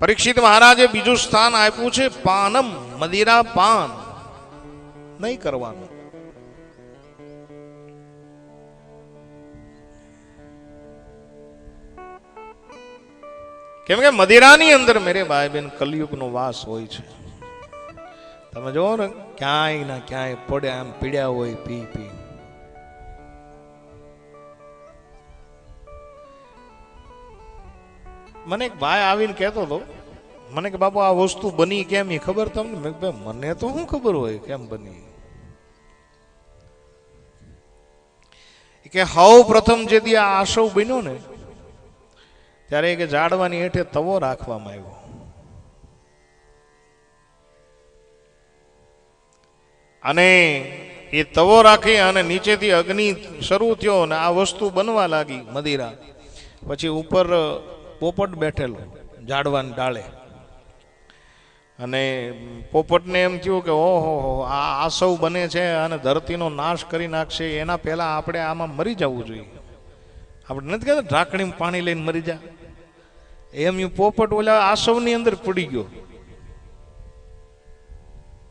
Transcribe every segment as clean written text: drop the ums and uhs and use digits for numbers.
પરીક્ષિત મહારાજે બીજું સ્થાન આપ્યું છે પાનમ, મદિરા પાન નહીં કરવાનું. કેમ કે મદિરાની અંદર મેરે ભાઈ બેન કલયુગનો વાસ હોય છે. તમે જોવો ને ક્યાંય ના ક્યાંય પડ્યા આમ પીડ્યા હોય પી પી. મને એક ભાઈ આવીને કહેતો હતો, મને કે બાપુ આ વસ્તુ બની કેમ એ ખબર તમને? મને તો શું ખબર હોય કેમ બની. કે હવ પ્રથમ જે દી આ આશવ બન્યો ને ત્યારે કે ઝાડવાની હેઠે તવો રાખવામાં આવ્યો અને એ તવો રાખી અને નીચેથી અગ્નિ શરૂ થયો અને આ વસ્તુ બનવા લાગી મદિરા. પછી ઉપર પોપટ બેઠેલો ઝાડવાની ડાળે અને પોપટને એમ થયું કે ઓહો આ આસવ બને છે અને ધરતીનો નાશ કરી નાખશે, એના પહેલા આપણે આમાં મરી જવું જોઈએ. આપણે નથી કહેતા ઢાંકણીમાં પાણી લઈને મરી જા, એમ પોપટ ઓલા આસવની અંદર પડી ગયો.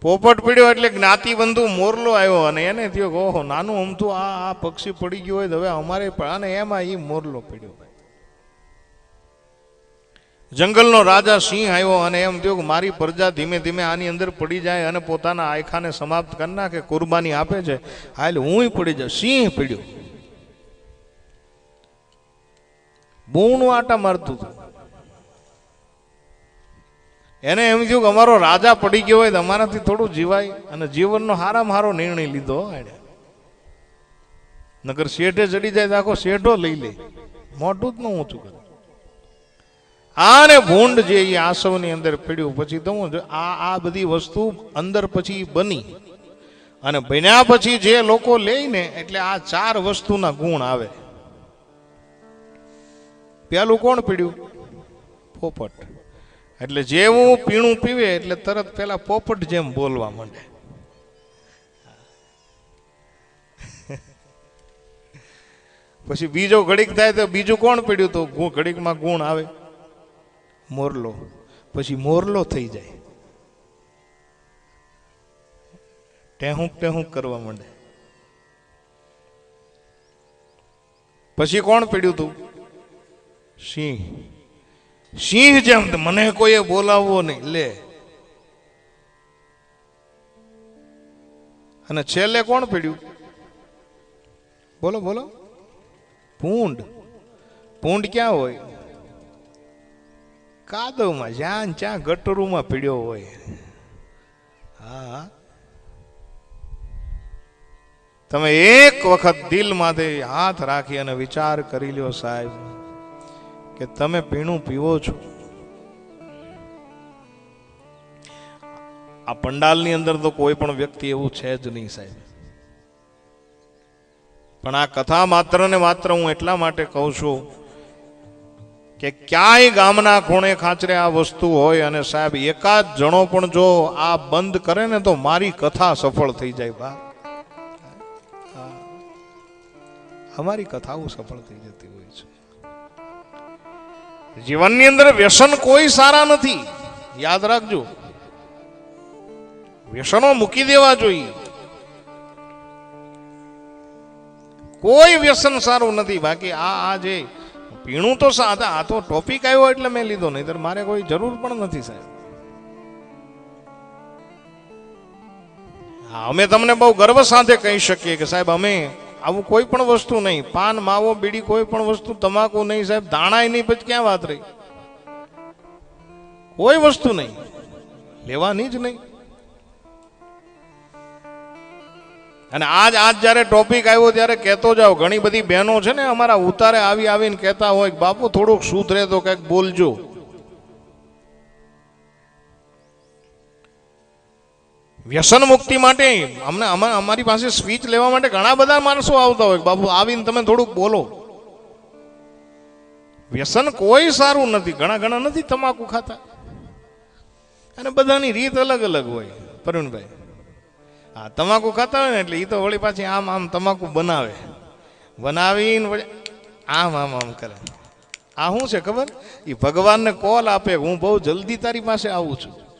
પોપટ પડ્યો એટલે જ્ઞાતિ બંધુ મોરલો આવ્યો અને એને થયો કે ઓહો નાનું અમથું આ પક્ષી પડી ગયું હોય તો હવે અમારે, અને એમાં એ મોરલો પડ્યો. જંગલનો રાજા સિંહ આવ્યો અને એમ થયું કે મારી પ્રજા ધીમે ધીમે આની અંદર પડી જાય અને પોતાના આયખાને સમાપ્ત કરી નાખે, કુરબાની આપે છે, હાલ હું પડી જાય. સિંહ પડ્યો, બૂણું આટા મારતું હતું. એને એમ થયું કે અમારો રાજા પડી ગયો હોય તો અમારાથી થોડું જીવાય, અને જીવનનો હારામાં હારો નિર્ણય લીધો. નગર શેઠે ચડી જાય તો આખો શેઠો લઈ લે, મોઢું જ ન ઊંચું કરે. આને ભૂંડ જે એ આસવની અંદર પડ્યું. પછી તો આ બધી વસ્તુ અંદર પછી બની અને બન્યા પછી જે લોકો લે ને એટલે આ ચાર વસ્તુના ગુણ આવે. પેલું કોણ પીડ્યું? પોપટ. એટલે જેવું પીણું પીવે એટલે તરત પેલા પોપટ જેમ બોલવા માંડે. પછી બીજો ઘડીક થાય તો બીજું કોણ પીડ્યું? તો ઘડીકમાં ગુણ આવે મોરલો. પછી મોરલો થઈ જાય, ટેહુંક ટેહુંક કરવા માંડે. પછી કોણ પીડ્યું તું? સિંહ. સિંહ જેમ મને કોઈએ બોલાવવો નહીં લે. અને છેલ્લે કોણ પીડ્યું? બોલો બોલો. ભૂંડ. ભૂંડ ક્યાં હોય? કાદવમાં, જ્યાં ત્યાં ગટરોમાં પીડ્યો હોય. હા, તમે એક વખત દિલમાંથી હાથ રાખી અને વિચાર કરી લ્યો સાહેબ કે તમે પીણું પીવો છો. આ પંડાલની અંદર તો કોઈ પણ વ્યક્તિ એવું છે જ નહીં સાહેબ. પણ આ કથા માત્ર ને માત્ર હું એટલા માટે કહું છું કે ક્યાંય ગામના ખૂણે ખાંચરે આ વસ્તુ હોય અને સાહેબ એકાદ જણો પણ જો આ બંધ કરે ને તો મારી કથા સફળ થઈ જાય. બા અમારી કથાઓ સફળ થઈ જતી હોય છે. જીવનની અંદર વ્યસન કોઈ સારા નથી, યાદ રાખજો. વ્યસનો મૂકી દેવા જોઈએ. કોઈ વ્યસન સારું નથી. બાકી આ જે પીણું તો સાદા, આ તો ટોપિક આવ્યો એટલે મેં લીધો, નહીં મારે કોઈ જરૂર પણ નથી સાહેબ. હા, અમે તમને બહુ ગર્વ સાથે કહી શકીએ કે સાહેબ અમે આવું કોઈ પણ વસ્તુ નહીં, પાન માવો બીડી કોઈ પણ વસ્તુ, તમાકુ નહીં સાહેબ, દાણાય નહીં, પછી ક્યાં વાત રહી? કોઈ વસ્તુ નહીં, લેવાની જ નહીં. અને આજ જયારે ટોપિક આવ્યો ત્યારે કહેતો જાઓ. ઘણી બધી બહેનો છે ને અમારા ઉતારે આવીને કહેતા હોય કે બાપુ થોડુંક સુધરે તો કંઈક બોલજો. વ્યસન મુક્તિ માટે અમને અમારી પાસે સ્પીચ લેવા માટે ઘણા બધા માણસો આવતા હોય. બાપુ આવીને તમે થોડુંક બોલો. વ્યસન કોઈ સારું નથી. ઘણા નથી તમાકુ ખાતા, અને બધાની રીત અલગ અલગ હોય. પ્રવીણભાઈ, હા, તમાકુ ખાતા હોય ને એટલે એ તો વળી પાછી આમ તમાકુ બનાવીને વળી આમ કરે. આ શું છે ખબર? એ ભગવાનને કોલ આપે, હું બહુ જલ્દી તારી પાસે આવું છું.